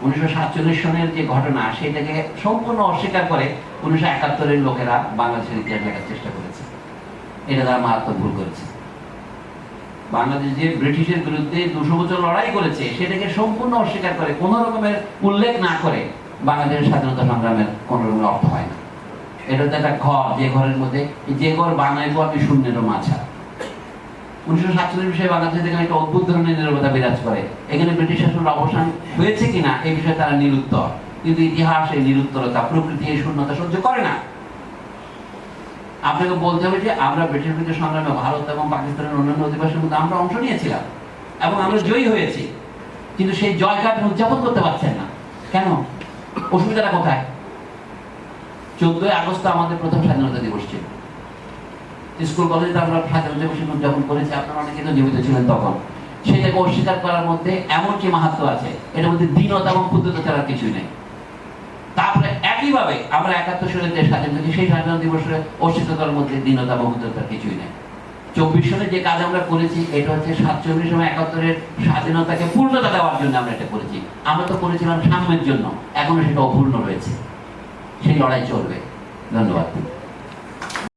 1947 সনের যে ঘটনা সেটাকে সম্পূর্ণ অস্বীকার করে 1971-এর লোকেরা বাংলাদেশের ইতিহাস লেখার চেষ্টা করেছে। এটা তারা মারাত্মক ভুল করেছে। বাংলাদেশ যে ব্রিটিশের বিরুদ্ধে 200 বছর লড়াই করেছে সেটাকে সম্পূর্ণ অস্বীকার করে, কোনো রকমের উল্লেখ না করে বাংলাদেশের স্বাধীনতা সংগ্রামের কোনো রকমের অর্থ হয় না। এটা হচ্ছে একটা ঘর, যে ঘরের মধ্যে যে ঘর বানাইবো আমি শূন্যেরও মাছা। 1947 বিষয়ে বাংলাদেশে দেখেন একটা অদ্ভুত ধরনের নীরবতা বিরাজ করে। এখানে ব্রিটিশ শাসনের অবসান হয়েছে কিনা এই বিষয়ে তারা নিরুত্তর, কিন্তু ইতিহাস এই নিরুত্তরতা, প্রকৃতি এই শূন্যতা সহ্য করে না। আপনাকে বলতে হবে যে আমরা ব্রিটিশ বিরুদ্ধে সংগ্রামে ভারত এবং পাকিস্তানের অন্যান্য অধিবাসীর মধ্যে আমরা অংশ নিয়েছিলাম এবং আমরা জয়ী হয়েছি, কিন্তু সেই জয়কে আপনি উদযাপন করতে পারছেন না কেন? অসুবিধাটা কোথায়? 14ই আগস্ট আমাদের প্রথম স্বাধীনতা দিবস ছিল। স্কুল কলেজে আমরা স্বাধীনতা দিবস উদযাপন করেছি, আপনারা অনেকে তো জীবিত ছিলেন তখন। সেটাকে অস্বীকার করার মধ্যে এমন কি মাহাত্ম্য আছে? এটার মধ্যে দীনতা এবং ক্ষুদ্রতা ছাড়া কিছুই নেই। তারপরে একইভাবে আমরা 71 সালের যে স্বাধীনতা, সেই স্বাধীনতা দিবসের অস্বীকার করার মধ্যে দীনতা এবং ক্ষুদ্রতার কিছুই নেই। 24 সালে যে কাজ আমরা করেছি এটা হচ্ছে 47 এবং 71-এর স্বাধীনতাকে পূর্ণতা দেওয়ার জন্য আমরা এটা করেছি। আমরা তো করেছিলাম সাম্যের জন্য, এখনো সেটা অপূর্ণ রয়েছে। সেই লড়াই চলবে। ধন্যবাদ।